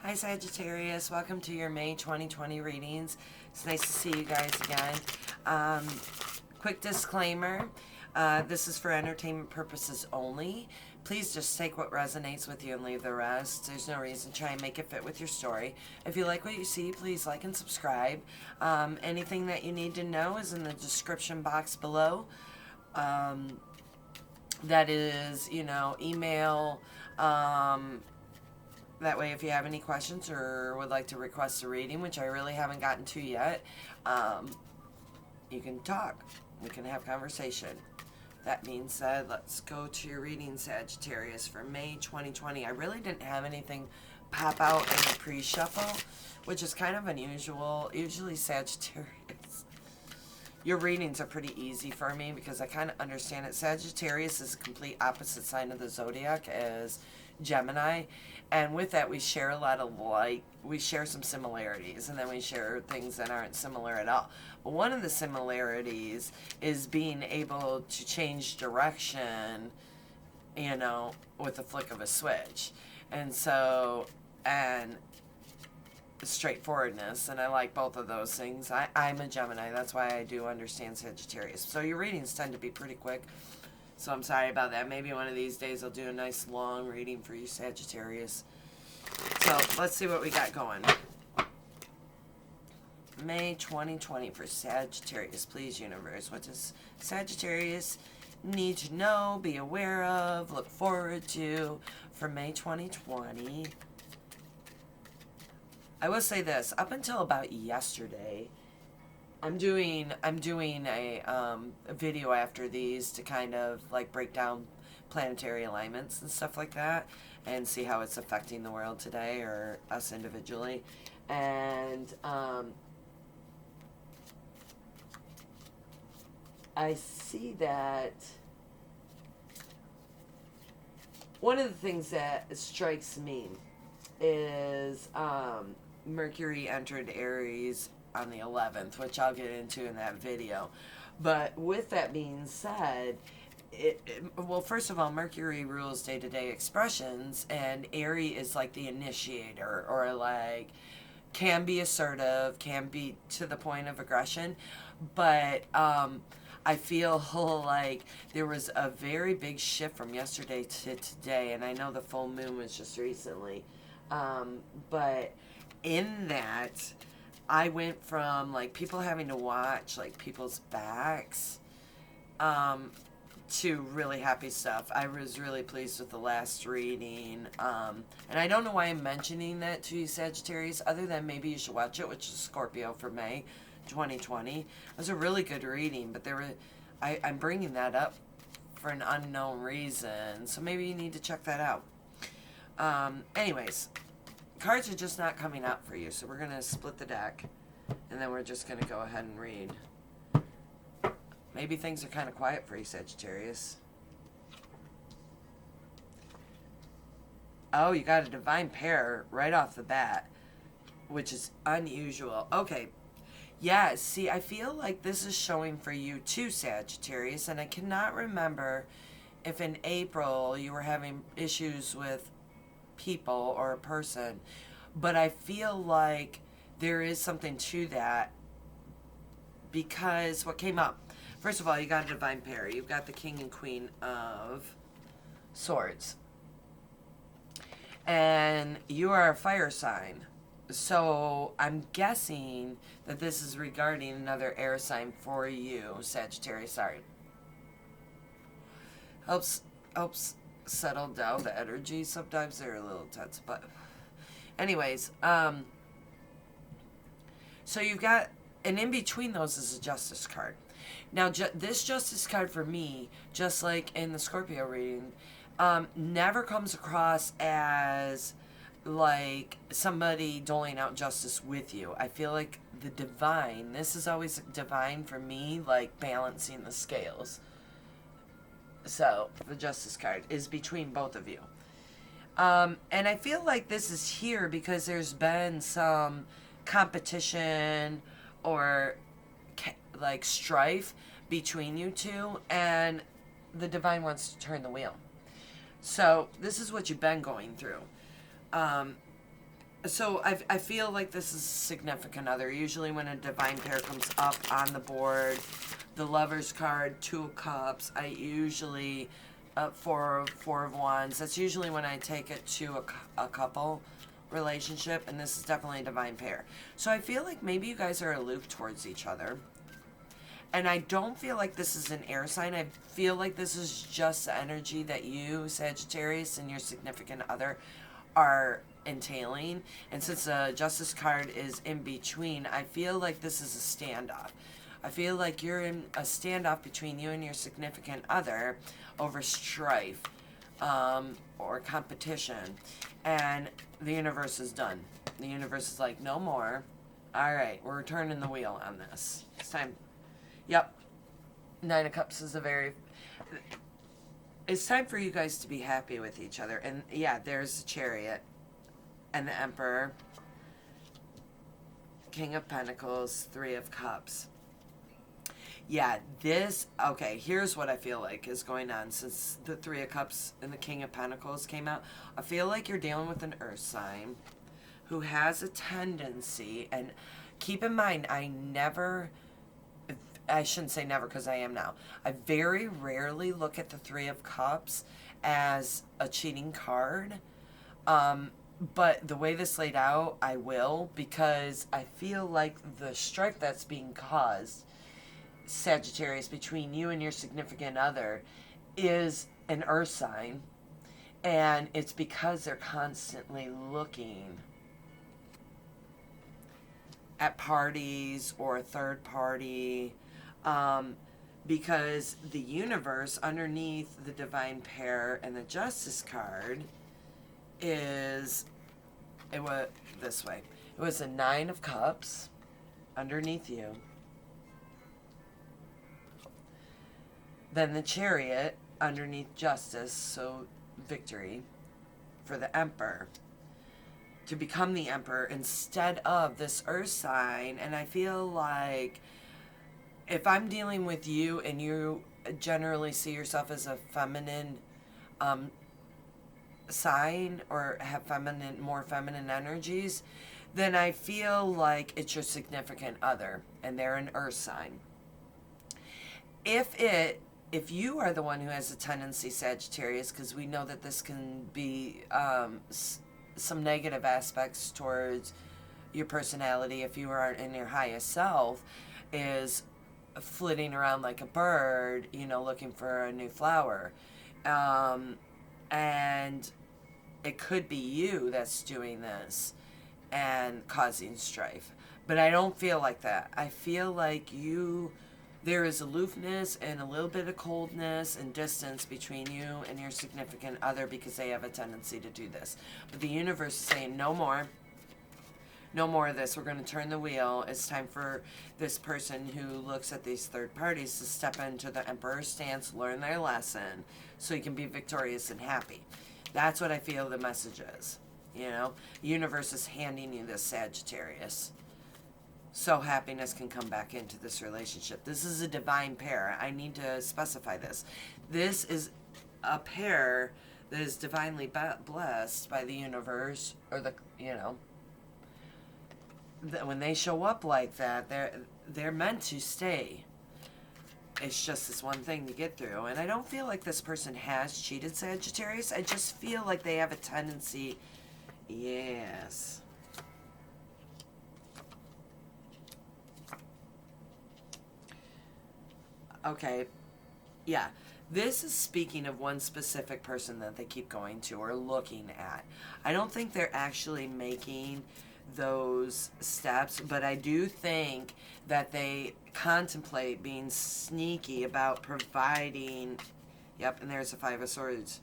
Hi Sagittarius, welcome to your May 2020 readings. It's nice to see you guys again. Quick disclaimer, this is for entertainment purposes only. Please just take what resonates with you and leave the rest. There's no reason to try and make it fit with your story. If you like what you see, please like and subscribe. Anything that you need to know is in the description box below. That is, email, that way, if you have any questions or would like to request a reading, which I really haven't gotten to yet, you can talk. We can have conversation. That being said, let's go to your reading, Sagittarius, for May 2020. I really didn't have anything pop out in the pre-shuffle, which is kind of unusual. Usually, Sagittarius, your readings are pretty easy for me because I kind of understand it. Sagittarius is a complete opposite sign of the zodiac as Gemini, and with that we share a lot of we share some similarities, and then we share things that aren't similar at all. But one of the similarities is being able to change direction, with the flick of a switch, and straightforwardness, and I like both of those things. I'm a Gemini, that's why I do understand Sagittarius. So your readings tend to be pretty quick. So I'm sorry about that. Maybe one of these days I'll do a nice long reading for you, Sagittarius. So let's see what we got going. May 2020 for Sagittarius. Please, universe, what does Sagittarius need to know, be aware of, look forward to for May 2020? I will say this, up until about yesterday, I'm doing a video after these to kind of like break down planetary alignments and stuff like that and see how it's affecting the world today or us individually. And I see that one of the things that strikes me is Mercury entered Aries on the 11th, which I'll get into in that video. But with that being said, well, first of all, Mercury rules day-to-day expressions, and Aries is like the initiator, or like can be assertive, can be to the point of aggression. But I feel like there was a very big shift from yesterday to today, and I know the full moon was just recently, but in that I went from like people having to watch like people's backs to really happy stuff. I was really pleased with the last reading, and I don't know why I'm mentioning that to you, Sagittarius, other than maybe you should watch it, which is Scorpio for May 2020. It was a really good reading, but I'm bringing that up for an unknown reason, so maybe you need to check that out. Anyways, cards are just not coming out for you, so we're going to split the deck, and then we're just going to go ahead and read. Maybe things are kind of quiet for you, Sagittarius. Oh, you got a divine pair right off the bat, which is unusual. Okay. Yeah, see, I feel like this is showing for you too, Sagittarius, and I cannot remember if in April you were having issues with people or a person, but I feel like there is something to that, because what came up, first of all, you got a divine pair. You've got the King and Queen of Swords, and you are a fire sign, so I'm guessing that this is regarding another air sign for you, Sagittarius. Sorry, helps settle down the energy. Sometimes they're a little tense, but anyways, so you've got, and in between those is a Justice card. Now, this Justice card for me, just like in the Scorpio reading, never comes across as like somebody doling out justice with you. I feel like the divine, this is always divine for me, like balancing the scales. So the Justice card is between both of you. And I feel like this is here because there's been some competition or like strife between you two, and the divine wants to turn the wheel. So this is what you've been going through. So I feel like this is a significant other. Usually when a divine pair comes up on the board, the Lover's card, Two of Cups, I usually, Four of Wands, that's usually when I take it to a couple relationship, and this is definitely a divine pair. So I feel like maybe you guys are aloof towards each other. And I don't feel like this is an air sign. I feel like this is just the energy that you, Sagittarius, and your significant other are entailing. And since the Justice card is in between, I feel like this is a standoff. I feel like you're in a standoff between you and your significant other over strife or competition. And the universe is done. The universe is like, no more. All right, we're turning the wheel on this. It's time. Yep. Nine of Cups is a very... It's time for you guys to be happy with each other. And yeah, there's the Chariot and the Emperor. King of Pentacles, Three of Cups. Yeah, this... Okay, here's what I feel like is going on since the Three of Cups and the King of Pentacles came out. I feel like you're dealing with an earth sign who has a tendency... And keep in mind, I shouldn't say never because I am now. I very rarely look at the Three of Cups as a cheating card. But the way this laid out, I will, because I feel like the strife that's being caused, Sagittarius, between you and your significant other is an earth sign. And it's because they're constantly looking at parties or a third party. Because the universe underneath the divine pair and the Justice card is, it was this way. It was a Nine of Cups underneath you. Then the Chariot underneath Justice, so victory for the Emperor. To become the Emperor instead of this earth sign. And I feel like if I'm dealing with you and you generally see yourself as a feminine sign or have more feminine energies, then I feel like it's your significant other and they're an earth sign. If you are the one who has a tendency, Sagittarius, because we know that this can be some negative aspects towards your personality if you are in your highest self, is flitting around like a bird, looking for a new flower. And it could be you that's doing this and causing strife. But I don't feel like that. I feel like there is aloofness and a little bit of coldness and distance between you and your significant other because they have a tendency to do this. But the universe is saying, no more. No more of this. We're going to turn the wheel. It's time for this person who looks at these third parties to step into the Emperor's stance, learn their lesson, so you can be victorious and happy. That's what I feel the message is. The universe is handing you this, Sagittarius. So happiness can come back into this relationship. This is a divine pair. I need to specify this. This is a pair that is divinely blessed by the universe, or when they show up like that, they're meant to stay. It's just this one thing to get through. And I don't feel like this person has cheated, Sagittarius. I just feel like they have a tendency. Yes. Okay. Yeah. This is speaking of one specific person that they keep going to or looking at. I don't think they're actually making those steps, but I do think that they contemplate being sneaky about providing. Yep, and there's the Five of Swords.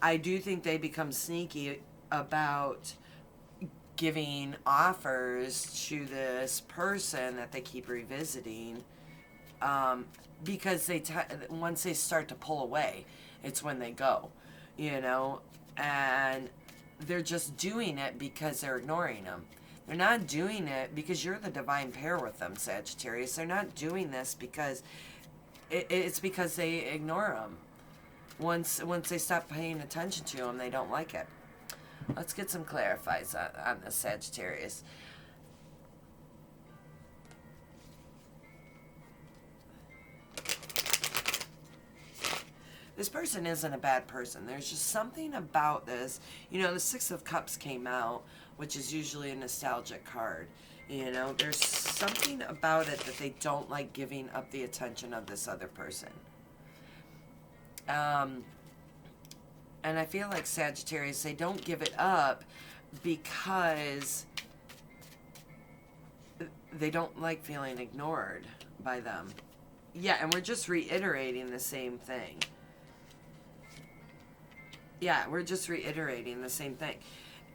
I do think they become sneaky about giving offers to this person that they keep revisiting, because once they start to pull away, it's when they go, and they're just doing it because they're ignoring them. They're not doing it because you're the divine pair with them, Sagittarius. They're not doing this because it's because they ignore them. Once they stop paying attention to them, they don't like it. Let's get some clarifies on the Sagittarius. This person isn't a bad person. There's just something about this. You know, the Six of Cups came out, which is usually a nostalgic card. You know, there's something about it that they don't like giving up the attention of this other person. And I feel like Sagittarius, they don't give it up because they don't like feeling ignored by them. Yeah, and we're just reiterating the same thing. Yeah, we're just reiterating the same thing.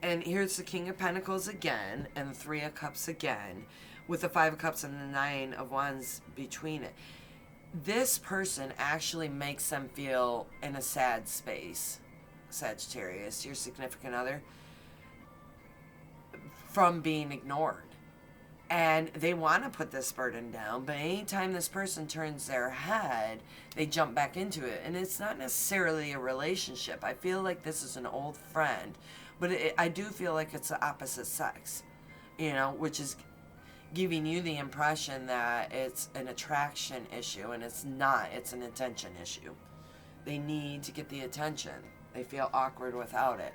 And here's the King of Pentacles again, and the Three of Cups again, with the Five of Cups and the Nine of Wands between it. This person actually makes them feel in a sad space, Sagittarius, your significant other, from being ignored. And they want to put this burden down, but anytime this person turns their head, they jump back into it. And it's not necessarily a relationship. I feel like this is an old friend, but I do feel like it's the opposite sex, you know, which is giving you the impression that it's an attraction issue, and it's not. It's an attention issue. They need to get the attention. They feel awkward without it.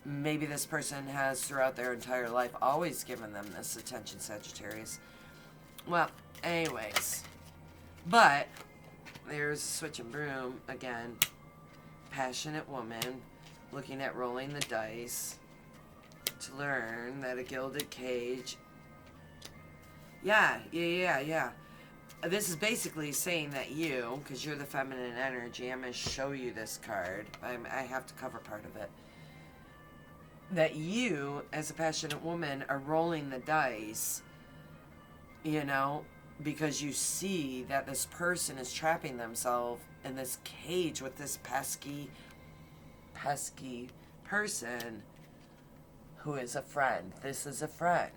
Maybe this person has, throughout their entire life, always given them this attention, Sagittarius. Well, anyways. But, there's Switch and Broom again. Passionate woman, looking at rolling the dice to learn that a gilded cage... Yeah. This is basically saying that you, because you're the feminine energy, I'm going to show you this card. I have to cover part of it. That you, as a passionate woman, are rolling the dice, you know, because you see that this person is trapping themselves in this cage with this pesky person who is a friend. This is a friend.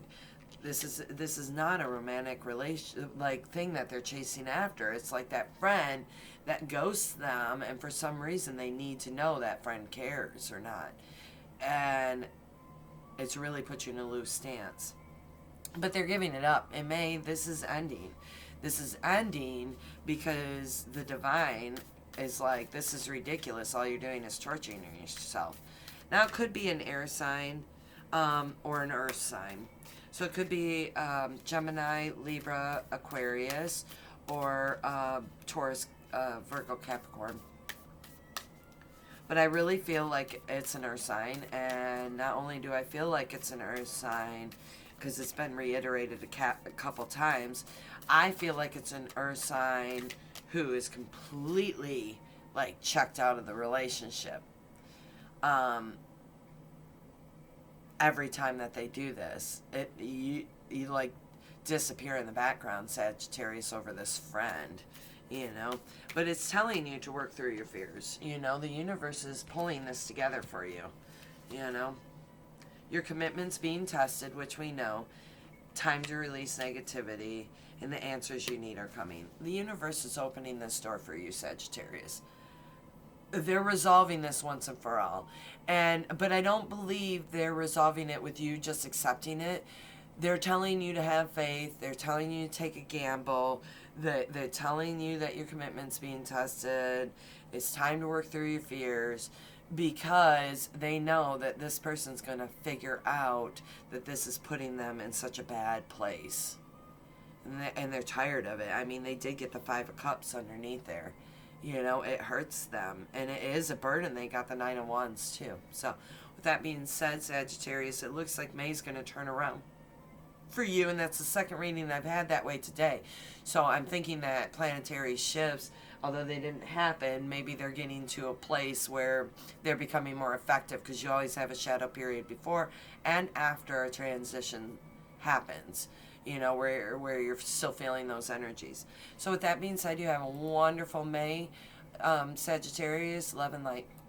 This is not a romantic relation thing that they're chasing after. It's like that friend that ghosts them, and for some reason they need to know that friend cares or not. And it's really put you in a loose stance. But they're giving it up. In May, this is ending. This is ending because the divine is like, this is ridiculous. All you're doing is torturing yourself. Now, it could be an air sign or an earth sign. So it could be Gemini, Libra, Aquarius, or Taurus, Virgo, Capricorn. But I really feel like it's an earth sign, and not only do I feel like it's an earth sign, because it's been reiterated a couple times, I feel like it's an earth sign who is completely, like, checked out of the relationship. Every time that they do this, you like, disappear in the background, Sagittarius, over this friend. You know, but it's telling you to work through your fears. You know, the universe is pulling this together for you. You know, your commitment's being tested, which we know. Time to release negativity, and the answers you need are coming. The universe is opening this door for you, Sagittarius. They're resolving this once and for all. But I don't believe they're resolving it with you just accepting it. They're telling you to have faith. They're telling you to take a gamble. They're telling you that your commitment's being tested. It's time to work through your fears, because they know that this person's going to figure out that this is putting them in such a bad place. And they're tired of it. I mean, they did get the Five of Cups underneath there. You know, it hurts them. And it is a burden. They got the Nine of Wands, too. So, with that being said, Sagittarius, it looks like May's going to turn around for you, and that's the second reading I've had that way today. So I'm thinking that planetary shifts, although they didn't happen, maybe they're getting to a place where they're becoming more effective, because you always have a shadow period before and after a transition happens, you know, where you're still feeling those energies. So with that being said, you have a wonderful May, Sagittarius. Love and light.